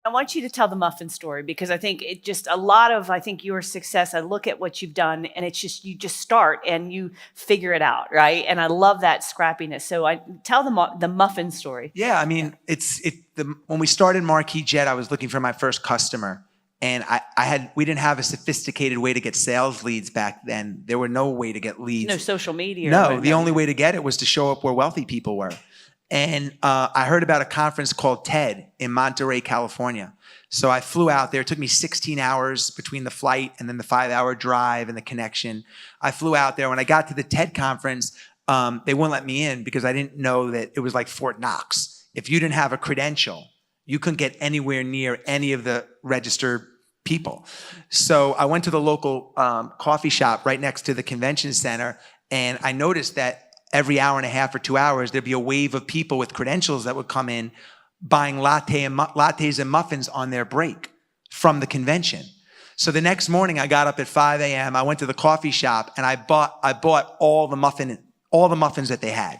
I want you to tell the muffin story because I think it just a lot of, I think your success, I look at what you've done and it's just, you just start and you figure it out, right? And I love that scrappiness. So I tell the muffin story. Yeah, I mean, when we started Marquis Jet, I was looking for my first customer. And we didn't have a sophisticated way to get sales leads back then. There were no way to get leads. No social media. No, the only way to get it was to show up where wealthy people were. And I heard about a conference called TED in Monterey, California. So I flew out there. It took me 16 hours between the flight and then the 5-hour drive and the connection. I flew out there. When I got to the TED conference, they wouldn't let me in because I didn't know that it was like Fort Knox. If you didn't have a credential, you couldn't get anywhere near any of the registered people. So I went to the local coffee shop right next to the convention center, and I noticed that every hour and a half or 2 hours, there'd be a wave of people with credentials that would come in buying lattes and muffins on their break from the convention. So the next morning, I got up at 5 a.m., I went to the coffee shop, and I bought all the muffins that they had.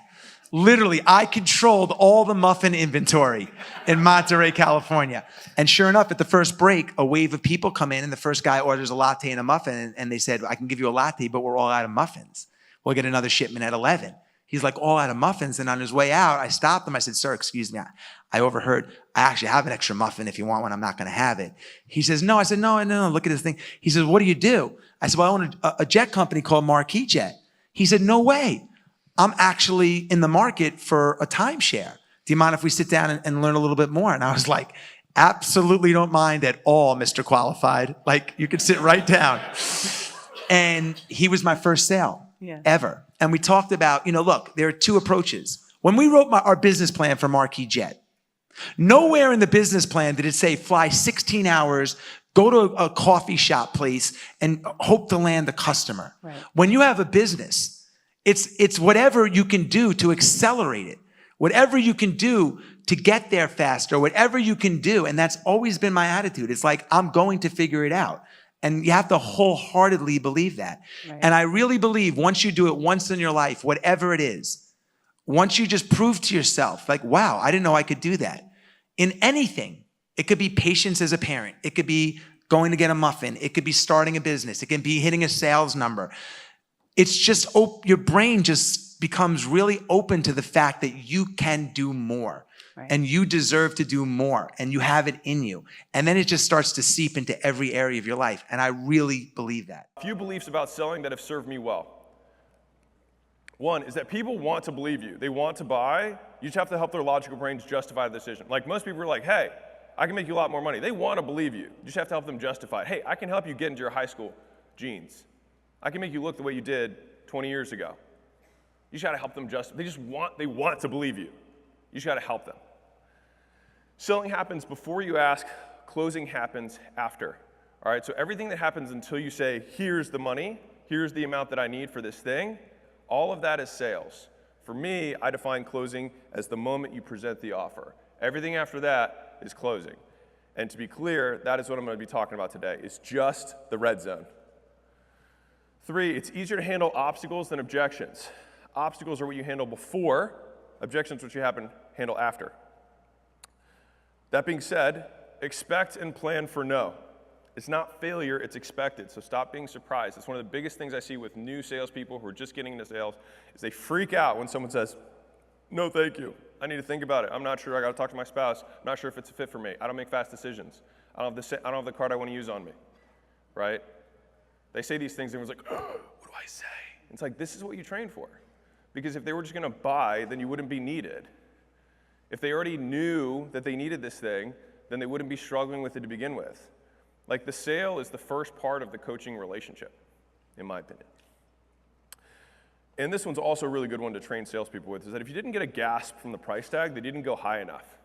Literally, I controlled all the muffin inventory in Monterey, California. And sure enough, at the first break, a wave of people come in, and the first guy orders a latte and a muffin, and they said, I can give you a latte, but we're all out of muffins. We'll get another shipment at 11. He's like, all out of muffins. And on his way out, I stopped him. I said, sir, excuse me. I overheard, I actually have an extra muffin. If you want one, I'm not going to have it. He says, no. I said, no, look at this thing. He says, what do you do? I said, well, I own a jet company called Marquis Jet. He said, no way. I'm actually in the market for a timeshare. Do you mind if we sit down and learn a little bit more? And I was like, absolutely don't mind at all, Mr. Qualified. Like, you could sit right down. And he was my first sale. Yeah. Ever. And we talked about, look, there are two approaches. When we wrote our business plan for Marquis Jet, nowhere in the business plan did it say fly 16 hours, go to a coffee shop place, and hope to land a customer. Right. When you have a business, it's whatever you can do to accelerate it, whatever you can do to get there faster, whatever you can do. And that's always been my attitude. It's like, I'm going to figure it out. And you have to wholeheartedly believe that. Right. And I really believe once you do it once in your life, whatever it is, once you just prove to yourself, like, wow, I didn't know I could do that. In anything, it could be patience as a parent. It could be going to get a muffin. It could be starting a business. It can be hitting a sales number. It's just, your brain just becomes really open to the fact that you can do more. Right. And you deserve to do more, and you have it in you. And then it just starts to seep into every area of your life. And I really believe that. A few beliefs about selling that have served me well. One is that people want to believe you. They want to buy. You just have to help their logical brains justify the decision. Like, most people are like, hey, I can make you a lot more money. They want to believe you. You just have to help them justify it. Hey, I can help you get into your high school jeans. I can make you look the way you did 20 years ago. You just got to help them justify. They want to believe you. You just got to help them. Selling happens before you ask, closing happens after. All right, so everything that happens until you say, here's the money, here's the amount that I need for this thing, all of that is sales. For me, I define closing as the moment you present the offer. Everything after that is closing. And to be clear, that is what I'm going to be talking about today. It's just the red zone. 3, it's easier to handle obstacles than objections. Obstacles are what you handle before, objections what you handle after. That being said, expect and plan for no. It's not failure, it's expected, so stop being surprised. It's one of the biggest things I see with new salespeople who are just getting into sales, is they freak out when someone says, no thank you, I need to think about it, I'm not sure, I gotta talk to my spouse, I'm not sure if it's a fit for me, I don't make fast decisions, I don't have the card I wanna use on me, right? They say these things and everyone's like, oh, what do I say? It's like, this is what you train for. Because if they were just gonna buy, then you wouldn't be needed. If they already knew that they needed this thing, then they wouldn't be struggling with it to begin with. Like, the sale is the first part of the coaching relationship, in my opinion. And this one's also a really good one to train salespeople with, is that if you didn't get a gasp from the price tag, they didn't go high enough.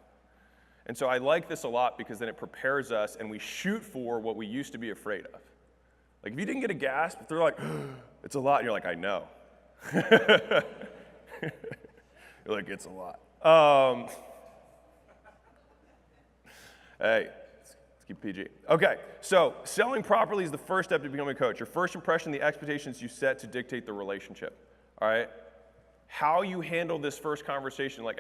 And so I like this a lot because then it prepares us and we shoot for what we used to be afraid of. Like, if you didn't get a gasp, if they're like, it's a lot, and you're like, I know. You're like, it's a lot. Hey, let's keep PG. Okay, so selling properly is the first step to becoming a coach. Your first impression, the expectations you set to dictate the relationship. All right? How you handle this first conversation, like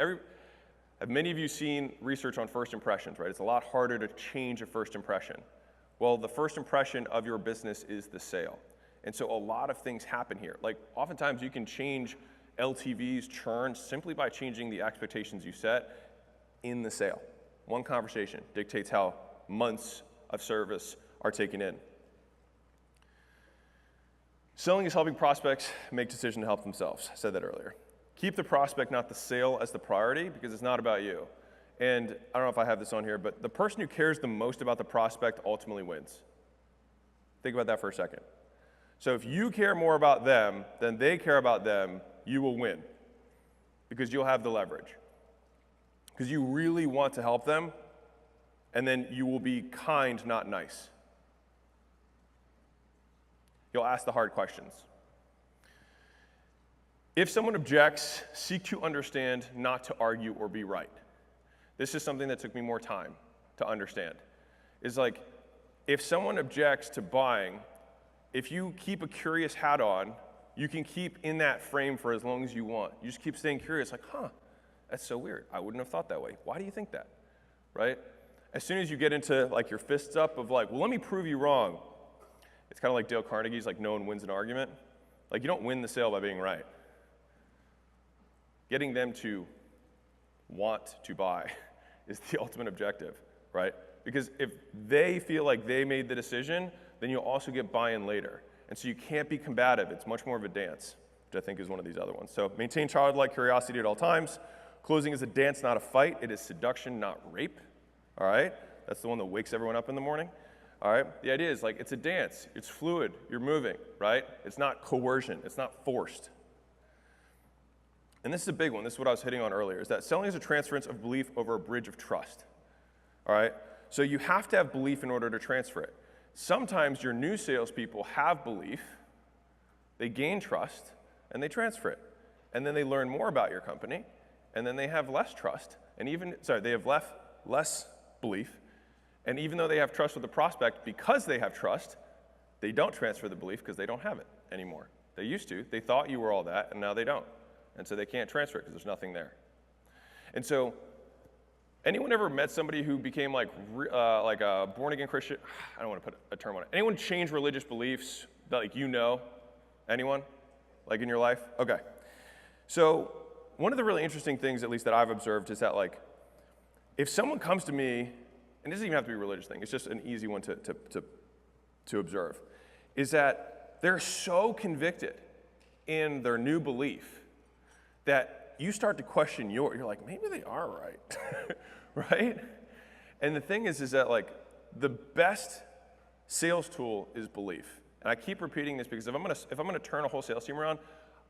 Have many of you seen research on first impressions, right? It's a lot harder to change a first impression. Well, the first impression of your business is the sale. And so a lot of things happen here. Like oftentimes you can change LTVs, churn, simply by changing the expectations you set in the sale. One conversation dictates how months of service are taken in. Selling is helping prospects make decisions to help themselves. I said that earlier. Keep the prospect, not the sale, as the priority because it's not about you. And I don't know if I have this on here, but the person who cares the most about the prospect ultimately wins. Think about that for a second. So if you care more about them than they care about them, you will win because you'll have the leverage. Because you really want to help them, and then you will be kind, not nice. You'll ask the hard questions. If someone objects, seek to understand, not to argue or be right. This is something that took me more time to understand. Is like, if someone objects to buying, if you keep a curious hat on, you can keep in that frame for as long as you want. You just keep staying curious, like, that's so weird. I wouldn't have thought that way. Why do you think that, right? As soon as you get into like your fists up of like, well, let me prove you wrong. It's kind of like Dale Carnegie's like, no one wins an argument. Like, you don't win the sale by being right. Getting them to want to buy is the ultimate objective, right? Because if they feel like they made the decision, then you'll also get buy-in later. And so you can't be combative. It's much more of a dance, which I think is one of these other ones. So maintain childlike curiosity at all times. Closing is a dance, not a fight. It is seduction, not rape. All right? That's the one that wakes everyone up in the morning. All right? The idea is like it's a dance. It's fluid. You're moving, right? It's not coercion. It's not forced. And this is a big one. This is what I was hitting on earlier, is that selling is a transference of belief over a bridge of trust. All right? So you have to have belief in order to transfer it. Sometimes your new salespeople have belief, they gain trust, and they transfer it. And then they learn more about your company, and then they have less trust, and they have less belief, and even though they have trust with the prospect, because they have trust, they don't transfer the belief because they don't have it anymore. They used to. They thought you were all that, and now they don't. And so they can't transfer it because there's nothing there. And so anyone ever met somebody who became like a born-again Christian? I don't want to put a term on it. Anyone change religious beliefs that like you know? Anyone? Like in your life? Okay. So one of the really interesting things, at least that I've observed, is that like if someone comes to me, and it doesn't even have to be a religious thing, it's just an easy one to observe, is that they're so convicted in their new belief that you start to question you're like, maybe they are right, right? And the thing is that like the best sales tool is belief. And I keep repeating this because if I'm gonna turn a whole sales team around,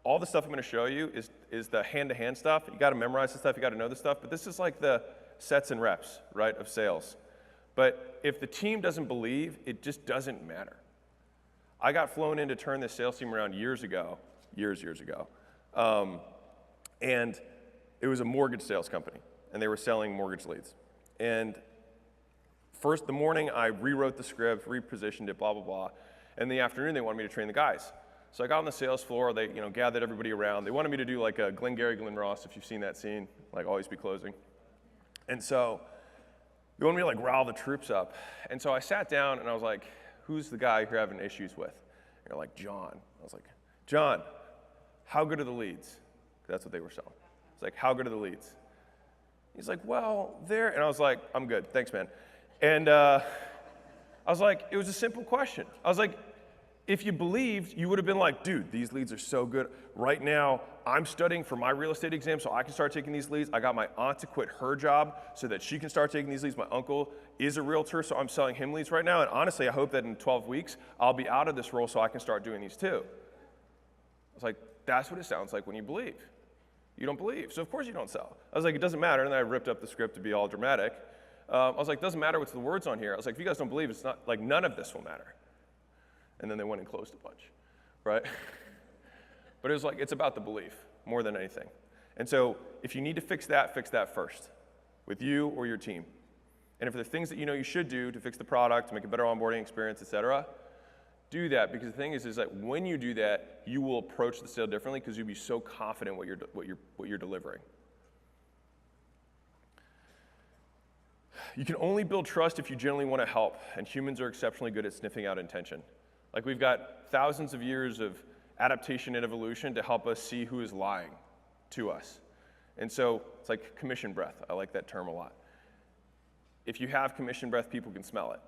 all the stuff I'm gonna show you is the hand-to-hand stuff. You gotta memorize the stuff, you gotta know the stuff, but this is like the sets and reps, right, of sales. But if the team doesn't believe, it just doesn't matter. I got flown in to turn this sales team around years ago, and it was a mortgage sales company, and they were selling mortgage leads. And first, the morning, I rewrote the script, repositioned it, blah, blah, blah. And in the afternoon, they wanted me to train the guys. So I got on the sales floor, they gathered everybody around. They wanted me to do like a Glengarry Glen Ross, if you've seen that scene, like always be closing. And so they wanted me to like rile the troops up. And so I sat down and I was like, who's the guy you're having issues with? And they're like, John. I was like, John, how good are the leads? That's what they were selling. It's like, how good are the leads? He's like, well, they're, and I was like, I'm good, thanks, man. And I was like, it was a simple question. I was like, if you believed, you would have been like, dude, these leads are so good. Right now, I'm studying for my real estate exam so I can start taking these leads. I got my aunt to quit her job so that she can start taking these leads. My uncle is a realtor, so I'm selling him leads right now. And honestly, I hope that in 12 weeks, I'll be out of this role so I can start doing these too. I was like, that's what it sounds like when you believe. You don't believe, so of course you don't sell. I was like, it doesn't matter, and then I ripped up the script to be all dramatic. I was like, it doesn't matter what's the words on here. I was like, if you guys don't believe, it's not, like none of this will matter. And then they went and closed a bunch, right? But it was like, it's about the belief more than anything. And so if you need to fix that first with you or your team. And if there are things that you know you should do to fix the product, to make a better onboarding experience, et cetera, do that, because the thing is that when you do that, you will approach the sale differently because you'll be so confident what you're delivering. You can only build trust if you genuinely want to help, and humans are exceptionally good at sniffing out intention. Like, we've got thousands of years of adaptation and evolution to help us see who is lying to us. And so it's like commission breath. I like that term a lot. If you have commission breath, people can smell it.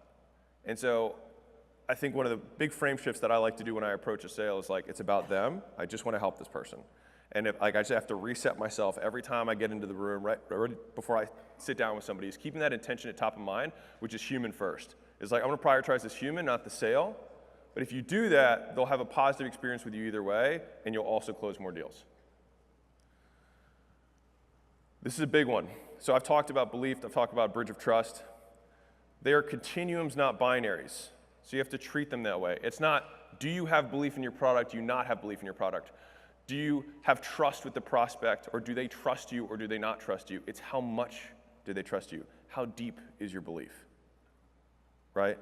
And so I think one of the big frame shifts that I like to do when I approach a sale is like, it's about them. I just want to help this person. And if, like, I just have to reset myself every time I get into the room, right before I sit down with somebody, is keeping that intention at top of mind, which is human first. It's like, I want to prioritize this human, not the sale. But if you do that, they'll have a positive experience with you either way, and you'll also close more deals. This is a big one. So I've talked about belief, I've talked about bridge of trust. They are continuums, not binaries. So you have to treat them that way. It's not, do you have belief in your product, do you not have belief in your product? Do you have trust with the prospect, or do they trust you, or do they not trust you? It's how much do they trust you? How deep is your belief, right?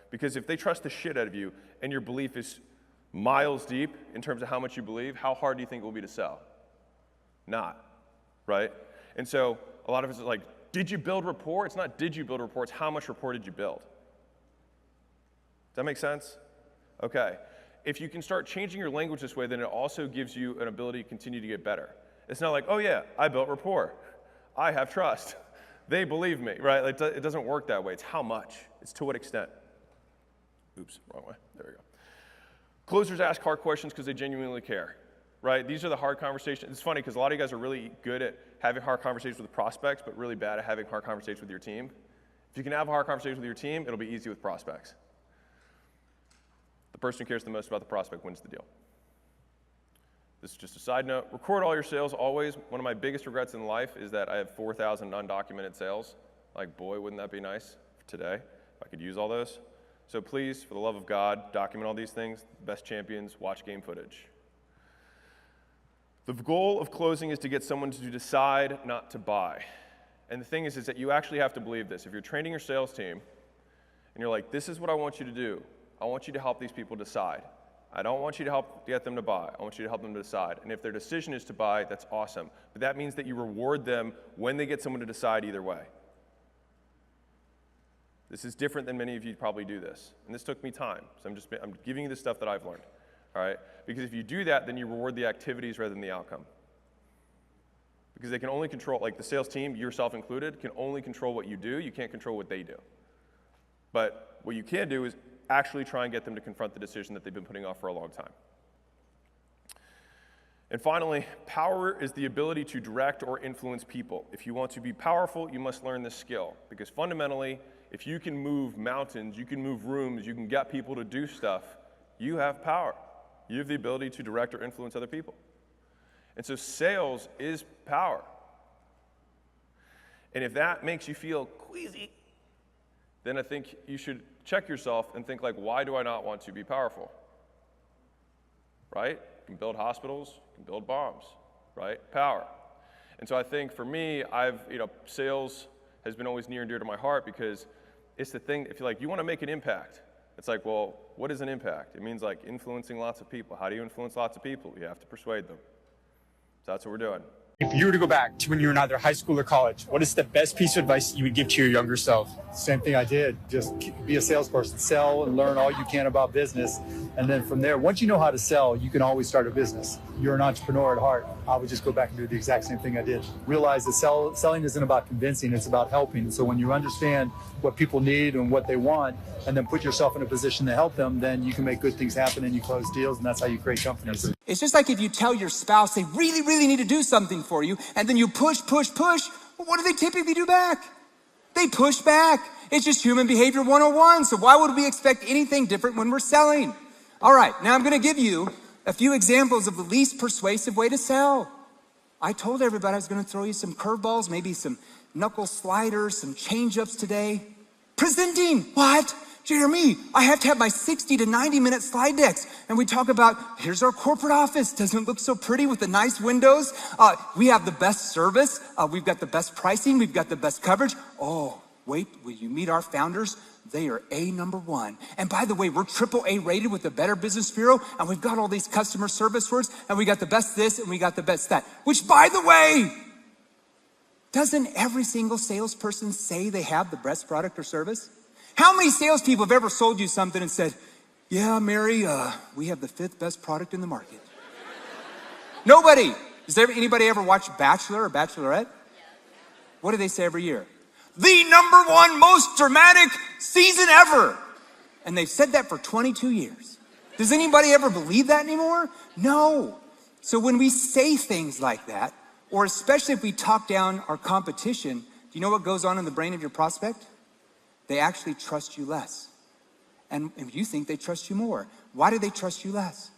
Because if they trust the shit out of you, and your belief is miles deep in terms of how much you believe, how hard do you think it will be to sell? Not, right? And so a lot of us is like, did you build rapport? It's not did you build rapport, it's how much rapport did you build? Does that make sense? Okay. If you can start changing your language this way, then it also gives you an ability to continue to get better. It's not like, oh yeah, I built rapport. I have trust. They believe me, right? Like, it doesn't work that way. It's how much. It's to what extent. Oops, wrong way. There we go. Closers ask hard questions because they genuinely care, right? These are the hard conversations. It's funny because a lot of you guys are really good at having hard conversations with prospects, but really bad at having hard conversations with your team. If you can have a hard conversation with your team, it'll be easy with prospects. The person who cares the most about the prospect wins the deal. This is just a side note. Record all your sales always. One of my biggest regrets in life is that I have 4,000 undocumented sales. Like, boy, wouldn't that be nice for today if I could use all those? So please, for the love of God, document all these things. Best champions, watch game footage. The goal of closing is to get someone to decide not to buy. And the thing is that you actually have to believe this. If you're training your sales team and you're like, this is what I want you to do. I want you to help these people decide. I don't want you to help get them to buy. I want you to help them to decide. And if their decision is to buy, that's awesome. But that means that you reward them when they get someone to decide either way. This is different than many of you probably do this. And this took me time. So I'm giving you the stuff that I've learned. All right? Because if you do that, then you reward the activities rather than the outcome. Because they can only control, like the sales team, yourself included, can only control what you do. You can't control what they do. But what you can do is actually try and get them to confront the decision that they've been putting off for a long time. And finally, power is the ability to direct or influence people. If you want to be powerful, you must learn this skill. Because fundamentally, if you can move mountains, you can move rooms, you can get people to do stuff, you have power. You have the ability to direct or influence other people. And so sales is power. And if that makes you feel queasy, then I think you should check yourself and think, like, why do I not want to be powerful? Right? You can build hospitals, you can build bombs, right? Power. And so I think for me, sales has been always near and dear to my heart because it's the thing, if you're like, you want to make an impact. It's like, well, what is an impact? It means like influencing lots of people. How do you influence lots of people? You have to persuade them. So that's what we're doing. If you were to go back to when you were in either high school or college, what is the best piece of advice you would give to your younger self? Same thing I did. Just be a salesperson. Sell and learn all you can about business. And then from there, once you know how to sell, you can always start a business. You're an entrepreneur at heart. I would just go back and do the exact same thing I did. Realize that selling isn't about convincing, it's about helping. So when you understand what people need and what they want, and then put yourself in a position to help them, then you can make good things happen and you close deals, and that's how you create companies. It's just like if you tell your spouse they really, really need to do something for you, and then you push, well, what do they typically do back? They push back. It's just human behavior 101. So why would we expect anything different when we're selling? All right, now I'm going to give you a few examples of the least persuasive way to sell. I told everybody I was going to throw you some curveballs, maybe some knuckle sliders, some change-ups today. Presenting, what? Jeremy, I have to have my 60 to 90 minute slide decks. And we talk about, here's our corporate office. Doesn't it look so pretty with the nice windows? We have the best service. We've got the best pricing. We've got the best coverage. Oh, wait, will you meet our founders? They are #1. And by the way, we're AAA rated with the Better Business Bureau. And we've got all these customer service words. And we got the best this and we got the best that. Which, by the way, Doesn't every single salesperson say they have the best product or service? How many salespeople have ever sold you something and said, yeah, Mary, we have the 5th best product in the market? Nobody. Does anybody ever watch Bachelor or Bachelorette? What do they say every year? The #1 most dramatic season ever. And they've said that for 22 years. Does anybody ever believe that anymore? No. So when we say things like that, or especially if we talk down our competition, do you know what goes on in the brain of your prospect? They actually trust you less. And you think they trust you more. Why do they trust you less?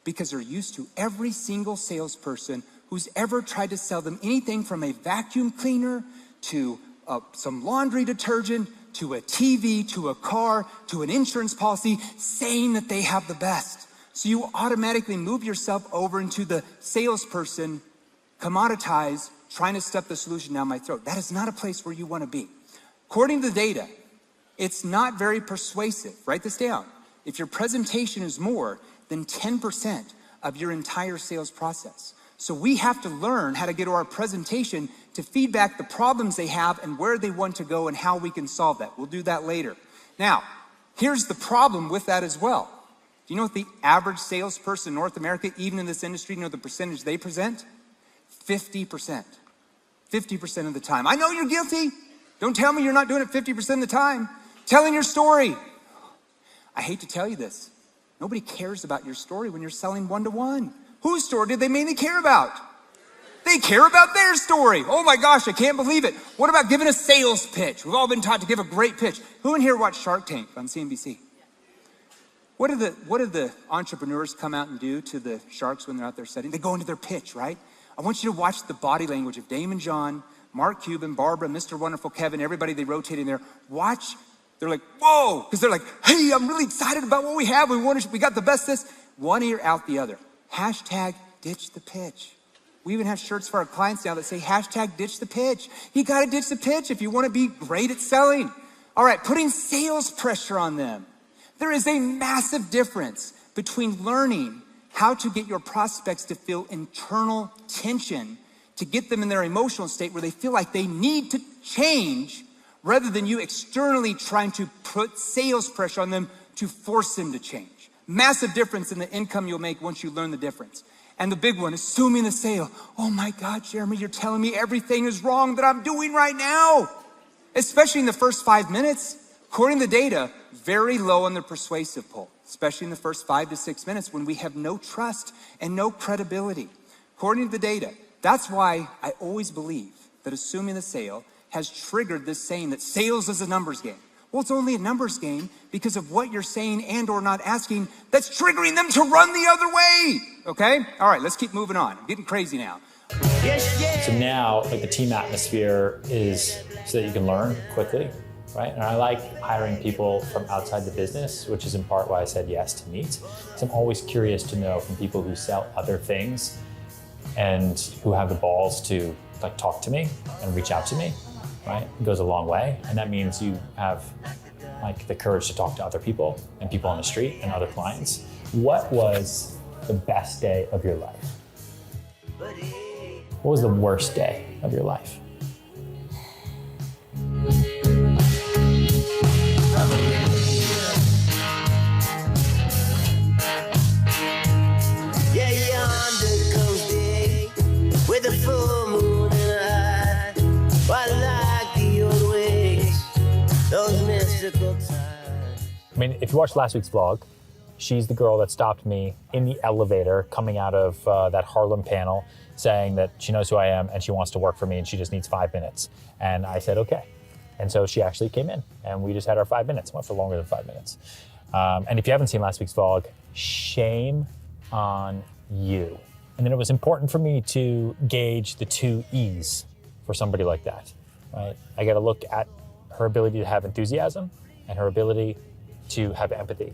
Because they're used to every single salesperson who's ever tried to sell them anything from a vacuum cleaner to some laundry detergent, to a TV, to a car, to an insurance policy, saying that they have the best. So you automatically move yourself over into the salesperson, commoditize, trying to stuff the solution down my throat. That is not a place where you want to be. According to the data, it's not very persuasive. Write this down. If your presentation is more than 10% of your entire sales process. So we have to learn how to get our presentation to feedback the problems they have and where they want to go and how we can solve that. We'll do that later. Now, here's the problem with that as well. Do you know what the average salesperson in North America, even in this industry, you know the percentage they present? 50%. 50% of the time. I know you're guilty. Don't tell me you're not doing it 50% of the time. Telling your story. I hate to tell you this. Nobody cares about your story when you're selling one-to-one. Whose story did they mainly care about? They care about their story. Oh my gosh, I can't believe it. What about giving a sales pitch? We've all been taught to give a great pitch. Who in here watched Shark Tank on CNBC? What do the entrepreneurs come out and do to the sharks when they're out there setting? They go into their pitch, right? I want you to watch the body language of Damon John, Mark Cuban, Barbara, Mr. Wonderful, Kevin, everybody they rotate in there. Watch. They're like, whoa, because they're like, hey, I'm really excited about what we have. We got the best this. One ear out the other. Hashtag ditch the pitch. We even have shirts for our clients now that say hashtag ditch the pitch. You got to ditch the pitch if you want to be great at selling. All right, putting sales pressure on them. There is a massive difference between learning how to get your prospects to feel internal tension, to get them in their emotional state where they feel like they need to change, rather than you externally trying to put sales pressure on them to force them to change. Massive difference in the income you'll make once you learn the difference. And the big one, assuming the sale. Oh my God, Jeremy, you're telling me everything is wrong that I'm doing right now. Especially in the first 5 minutes. According to the data, very low on the persuasive poll, especially in the first 5 to 6 minutes when we have no trust and no credibility. According to the data, that's why I always believe that assuming the sale has triggered this saying that sales is a numbers game. Well, it's only a numbers game because of what you're saying and or not asking that's triggering them to run the other way. Okay? All right, let's keep moving on. I'm getting crazy now. So now, like, the team atmosphere is so that you can learn quickly, right? And I like hiring people from outside the business, which is in part why I said yes to Meet. So I'm always curious to know from people who sell other things and who have the balls to like talk to me and reach out to me. Right? It goes a long way. And that means you have like the courage to talk to other people and people on the street and other clients. What was the best day of your life? What was the worst day of your life? Yeah, yonder comes day with a full moon and a high. I like the old ways, those mystical times. I mean, if you watched last week's vlog, she's the girl that stopped me in the elevator coming out of that Harlem panel saying that she knows who I am and she wants to work for me and she just needs 5 minutes. And I said, okay. And so she actually came in and we just had our 5 minutes. Went for longer than 5 minutes. And if you haven't seen last week's vlog, shame on you. And then it was important for me to gauge the 2 E's for somebody like that, right? I got to look at her ability to have enthusiasm and her ability to have empathy.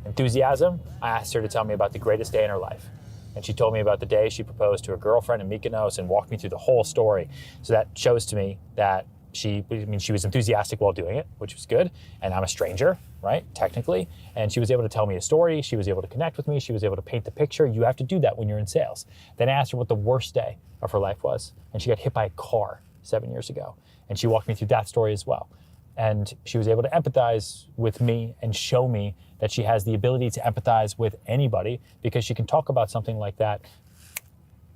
Enthusiasm, I asked her to tell me about the greatest day in her life. And she told me about the day she proposed to her girlfriend in Mykonos and walked me through the whole story. So that shows to me that she was enthusiastic while doing it, which was good. And I'm a stranger, right, technically. And she was able to tell me a story. She was able to connect with me. She was able to paint the picture. You have to do that when you're in sales. Then I asked her what the worst day of her life was. And she got hit by a car 7 years ago. And she walked me through that story as well. And she was able to empathize with me and show me that she has the ability to empathize with anybody because she can talk about something like that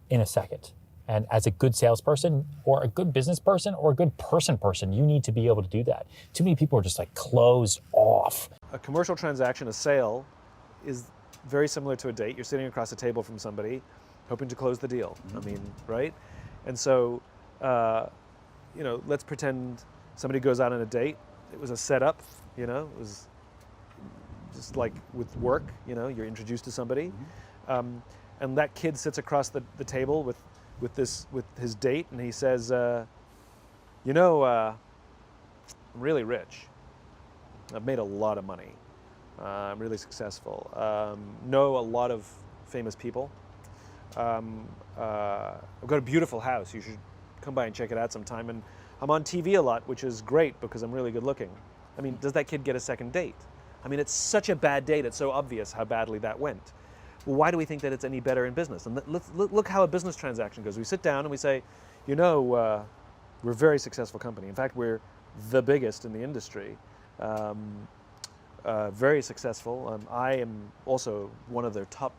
in a second. And as a good salesperson or a good business person or a good person, you need to be able to do that. Too many people are just like closed off. A commercial transaction, a sale, is very similar to a date. You're sitting across the table from somebody, hoping to close the deal. I mean, right? And so, let's pretend somebody goes out on a date. It was a setup, it was just like with work, you're introduced to somebody. And that kid sits across the table with his date, and he says, I'm really rich. I've made a lot of money. I'm really successful. Know a lot of famous people. I've got a beautiful house. You should come by and check it out sometime. And I'm on TV a lot, which is great because I'm really good looking. I mean, does that kid get a second date? I mean, it's such a bad date. It's so obvious how badly that went. Well, why do we think that it's any better in business? And look how a business transaction goes. We sit down and we say, we're a very successful company. In fact, we're the biggest in the industry. Very successful. I am also one of the top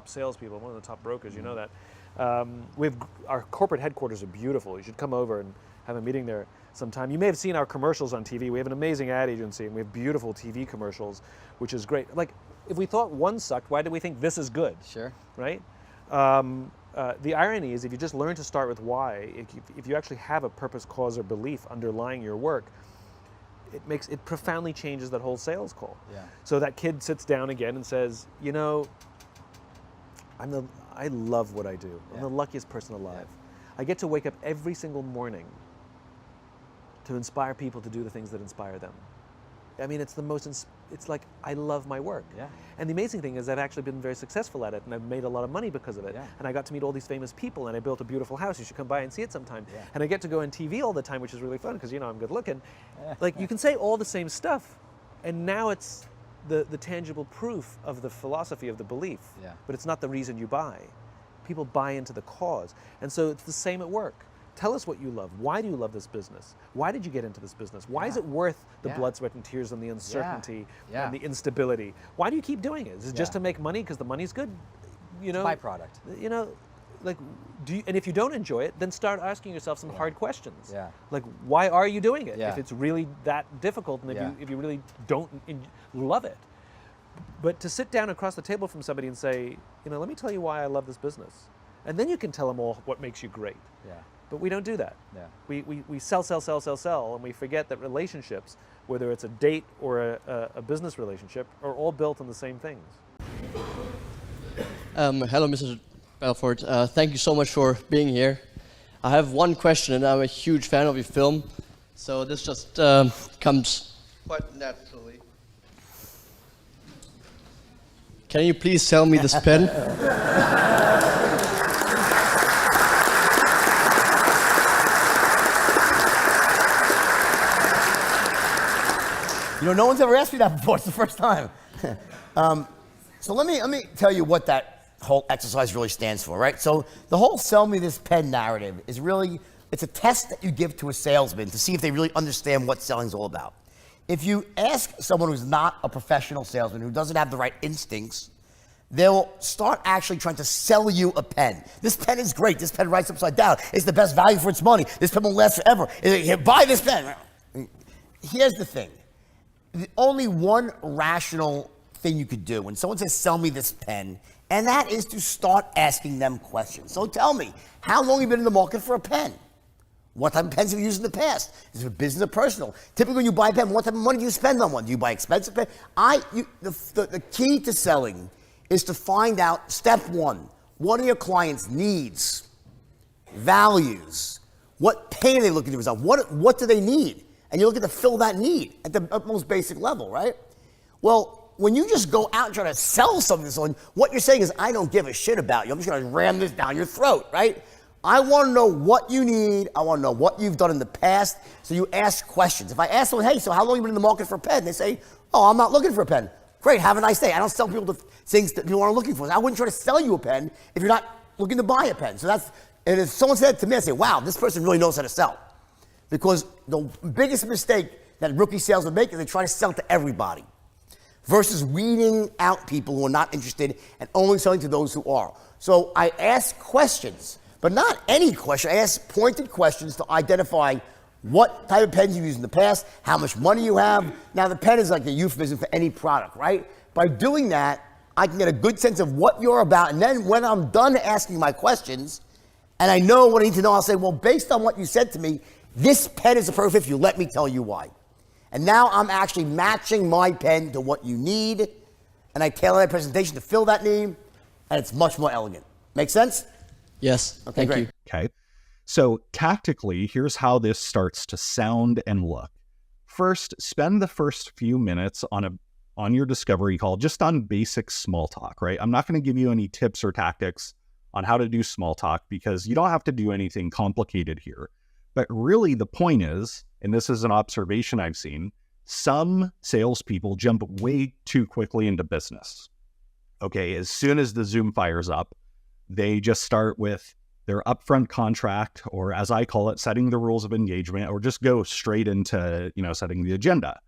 salespeople, one of the top brokers. You know that. Our corporate headquarters are beautiful. You should come over and have a meeting there sometime. You may have seen our commercials on TV. We have an amazing ad agency, and we have beautiful TV commercials, which is great. Like, if we thought one sucked, why do we think this is good? Sure. Right? The irony is, if you just learn to start with why, if you actually have a purpose, cause, or belief underlying your work, it profoundly changes that whole sales call. Yeah. So that kid sits down again and says, I love what I do. I'm the luckiest person alive. I get to wake up every single morning to inspire people to do the things that inspire them. I mean, it's like, I love my work. Yeah. And the amazing thing is I've actually been very successful at it, and I've made a lot of money because of it. Yeah. And I got to meet all these famous people, and I built a beautiful house. You should come by and see it sometime. Yeah. And I get to go on TV all the time, which is really fun because, I'm good looking. Yeah. Like, you can say all the same stuff, and now it's the tangible proof of the philosophy of the belief. Yeah. But it's not the reason you buy. People buy into the cause. And so it's the same at work. Tell us what you love. Why do you love this business? Why did you get into this business? Why is it worth the blood, sweat, and tears and the uncertainty and the instability? Why do you keep doing it? Is it just to make money because the money's good? It's a byproduct. And if you don't enjoy it, then start asking yourself some hard questions. Yeah. Like, why are you doing it? Yeah. If it's really that difficult, and if you really don't love it. But to sit down across the table from somebody and say, let me tell you why I love this business. And then you can tell them all what makes you great. Yeah. But we don't do that. Yeah. We sell, and we forget that relationships, whether it's a date or a business relationship, are all built on the same things. Hello, Mr. Belfort. Thank you so much for being here. I have one question, and I'm a huge fan of your film, so this just comes quite naturally. Can you please sell me this pen? No one's ever asked me that before. It's the first time. So let me tell you what that whole exercise really stands for, right? So the whole sell me this pen narrative is really, it's a test that you give to a salesman to see if they really understand what selling's all about. If you ask someone who's not a professional salesman, who doesn't have the right instincts, they'll start actually trying to sell you a pen. This pen is great. This pen writes upside down. It's the best value for its money. This pen will last forever. Buy this pen. Here's the thing. Only one rational thing you could do when someone says, sell me this pen, and that is to start asking them questions. So tell me, how long have you been in the market for a pen? What type of pens have you used in the past? Is it business or personal? Typically when you buy a pen, what type of money do you spend on one? Do you buy expensive pen? The key to selling is to find out, step one, what are your clients' needs, values? What pain are they looking to resolve? What do they need? And you're looking to fill that need at the utmost basic level, right? Well, when you just go out and try to sell something to someone, what you're saying is, I don't give a shit about you. I'm just gonna ram this down your throat, right? I wanna know what you need. I wanna know what you've done in the past. So you ask questions. If I ask someone, hey, so how long have you been in the market for a pen? They say, oh, I'm not looking for a pen. Great, have a nice day. I don't sell people to things that people aren't looking for. I wouldn't try to sell you a pen if you're not looking to buy a pen. So that's And if someone said to me, I say, wow, this person really knows how to sell. Because the biggest mistake that rookie salesmen make is they try to sell to everybody versus weeding out people who are not interested and only selling to those who are. So I ask questions, but not any question. I ask pointed questions to identify what type of pens you've used in the past, how much money you have. Now, the pen is like a euphemism for any product, right? By doing that, I can get a good sense of what you're about. And then when I'm done asking my questions and I know what I need to know, I'll say, well, based on what you said to me, this pen is the perfect if you let me tell you why. And now I'm actually matching my pen to what you need, and I tailor my presentation to fill that need, and it's much more elegant. Make sense? Yes. Okay, Thank great. you. Okay. So tactically, here's how this starts to sound and look. First, spend the first few minutes on your discovery call just on basic small talk, right? I'm not going to give you any tips or tactics on how to do small talk because you don't have to do anything complicated here. But really the point is, and this is an observation I've seen, some salespeople jump way too quickly into business. Okay, as soon as the Zoom fires up, they just start with their upfront contract, or as I call it, setting the rules of engagement, or just go straight into, setting the agenda.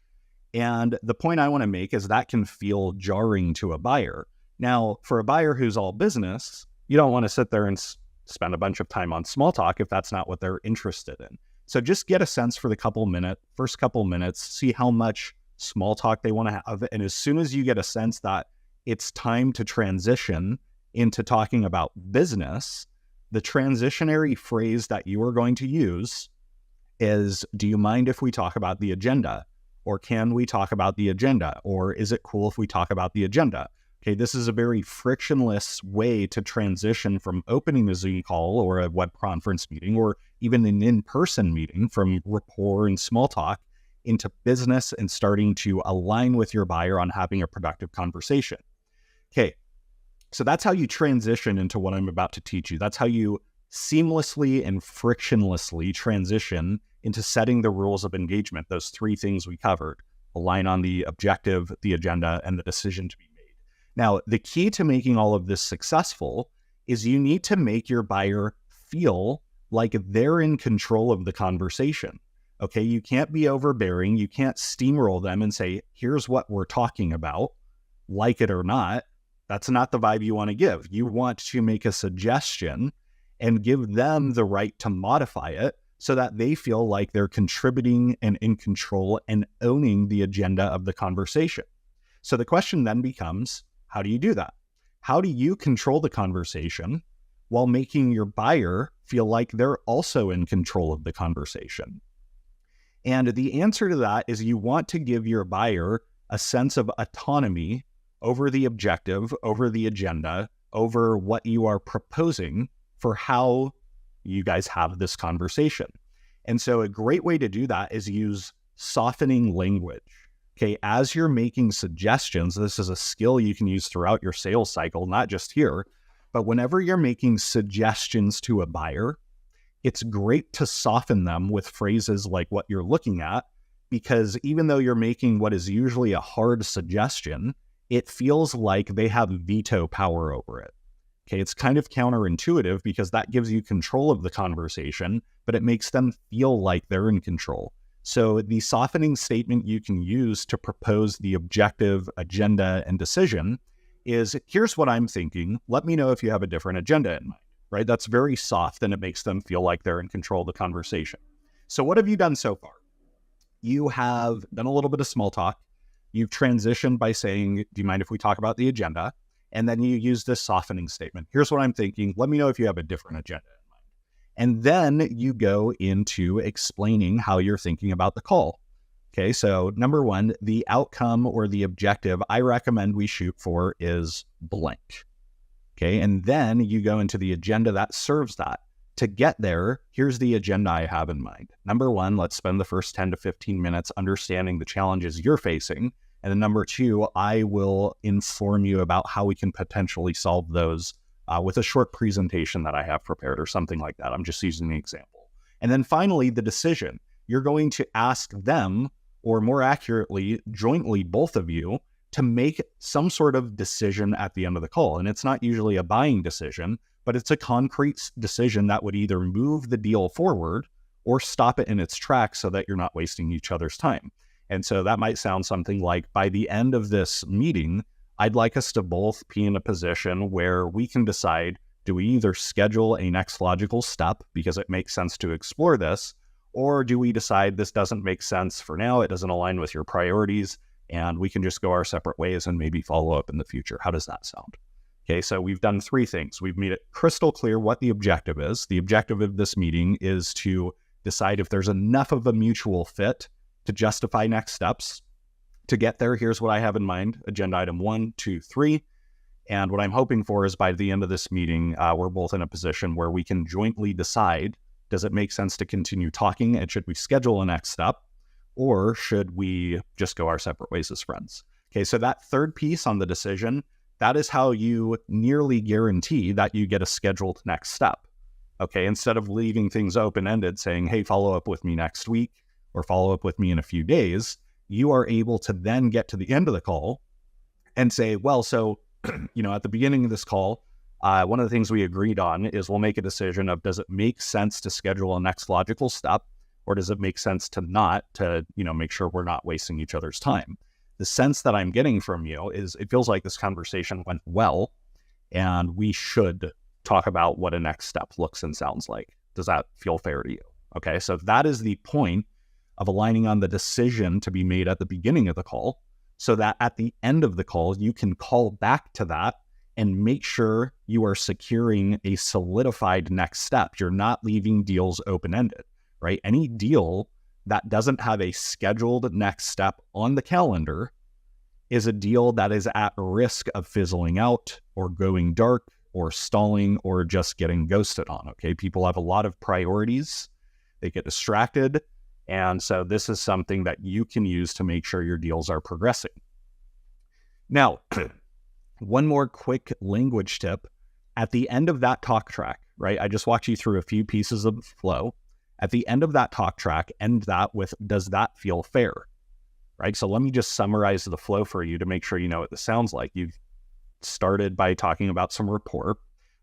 And the point I want to make is that can feel jarring to a buyer. Now, for a buyer who's all business, you don't want to sit there and spend a bunch of time on small talk if that's not what they're interested in. So just get a sense for the first couple minutes, see how much small talk they want to have. And as soon as you get a sense that it's time to transition into talking about business, the transitionary phrase that you are going to use is, do you mind if we talk about the agenda? Or can we talk about the agenda? Or is it cool if we talk about the agenda? Okay, this is a very frictionless way to transition from opening a Zoom call or a web conference meeting or even an in-person meeting from rapport and small talk into business and starting to align with your buyer on having a productive conversation. Okay, so that's how you transition into what I'm about to teach you. That's how you seamlessly and frictionlessly transition into setting the rules of engagement, those three things we covered: align on the objective, the agenda, and the decision to be made. Now, the key to making all of this successful is you need to make your buyer feel like they're in control of the conversation. Okay, you can't be overbearing. You can't steamroll them and say, here's what we're talking about, like it or not. That's not the vibe you want to give. You want to make a suggestion and give them the right to modify it so that they feel like they're contributing and in control and owning the agenda of the conversation. So the question then becomes, how do you do that? How do you control the conversation while making your buyer feel like they're also in control of the conversation? And the answer to that is you want to give your buyer a sense of autonomy over the objective, over the agenda, over what you are proposing for how you guys have this conversation. And so a great way to do that is use softening language. Okay, as you're making suggestions, this is a skill you can use throughout your sales cycle, not just here, but whenever you're making suggestions to a buyer, it's great to soften them with phrases like what you're looking at, because even though you're making what is usually a hard suggestion, it feels like they have veto power over it. Okay, it's kind of counterintuitive because that gives you control of the conversation, but it makes them feel like they're in control. So the softening statement you can use to propose the objective, agenda, and decision is, here's what I'm thinking. Let me know if you have a different agenda in mind, right? That's very soft and it makes them feel like they're in control of the conversation. So what have you done so far? You have done a little bit of small talk. You've transitioned by saying, do you mind if we talk about the agenda? And then you use this softening statement. Here's what I'm thinking. Let me know if you have a different agenda in mind. And then you go into explaining how you're thinking about the call. Okay, so number one, the outcome or the objective I recommend we shoot for is blank. Okay, and then you go into the agenda that serves that. To get there, here's the agenda I have in mind. Number one, let's spend the first 10 to 15 minutes understanding the challenges you're facing. And then number two, I will inform you about how we can potentially solve those with a short presentation that I have prepared or something like that. I'm just using the example. And then finally, the decision. You're going to ask them, or more accurately, jointly, both of you, to make some sort of decision at the end of the call. And it's not usually a buying decision, but it's a concrete decision that would either move the deal forward or stop it in its tracks so that you're not wasting each other's time. And so that might sound something like, by the end of this meeting, I'd like us to both be in a position where we can decide, do we either schedule a next logical step because it makes sense to explore this, or do we decide this doesn't make sense for now, it doesn't align with your priorities, and we can just go our separate ways and maybe follow up in the future. How does that sound? Okay, so we've done 3 things. We've made it crystal clear what the objective is. The objective of this meeting is to decide if there's enough of a mutual fit to justify next steps. To get there, here's what I have in mind: agenda item 1, 2, 3. And what I'm hoping for is by the end of this meeting, we're both in a position where we can jointly decide, does it make sense to continue talking, and should we schedule a next step, or should we just go our separate ways as friends? Okay, so that third piece on the decision, that is how you nearly guarantee that you get a scheduled next step. Okay, instead of leaving things open-ended saying, hey, follow up with me next week or follow up with me in a few days, you are able to then get to the end of the call and say, well, so, at the beginning of this call, one of the things we agreed on is we'll make a decision of, does it make sense to schedule a next logical step, or does it make sense to not, to, make sure we're not wasting each other's time? The sense that I'm getting from you is it feels like this conversation went well, and we should talk about what a next step looks and sounds like. Does that feel fair to you? Okay, so that is the point of aligning on the decision to be made at the beginning of the call, so that at the end of the call, you can call back to that and make sure you are securing a solidified next step. You're not leaving deals open-ended, right? Any deal that doesn't have a scheduled next step on the calendar is a deal that is at risk of fizzling out or going dark or stalling or just getting ghosted on, okay? People have a lot of priorities. They get distracted. And so this is something that you can use to make sure your deals are progressing. Now, one more quick language tip. At the end of that talk track, right? I just walked you through a few pieces of flow. At the end of that talk track, end that with, does that feel fair? Right? So let me just summarize the flow for you to make sure you know what this sounds like. You've started by talking about some rapport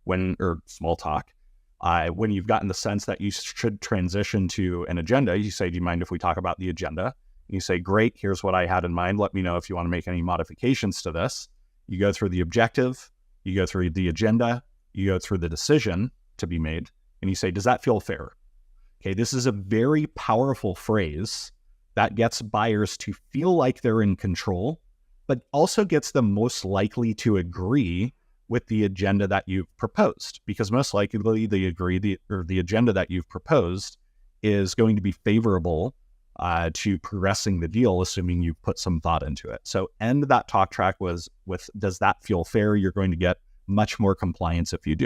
or small talk. When you've gotten the sense that you should transition to an agenda, you say, do you mind if we talk about the agenda? You say, great, here's what I had in mind. Let me know if you want to make any modifications to this. You go through the objective, you go through the agenda, you go through the decision to be made, and you say, does that feel fair? Okay, this is a very powerful phrase that gets buyers to feel like they're in control, but also gets them most likely to agree with the agenda that you've proposed, because most likely the agenda that you've proposed is going to be favorable to progressing the deal, assuming you've put some thought into it. So end that talk track with, does that feel fair? You're going to get much more compliance if you do.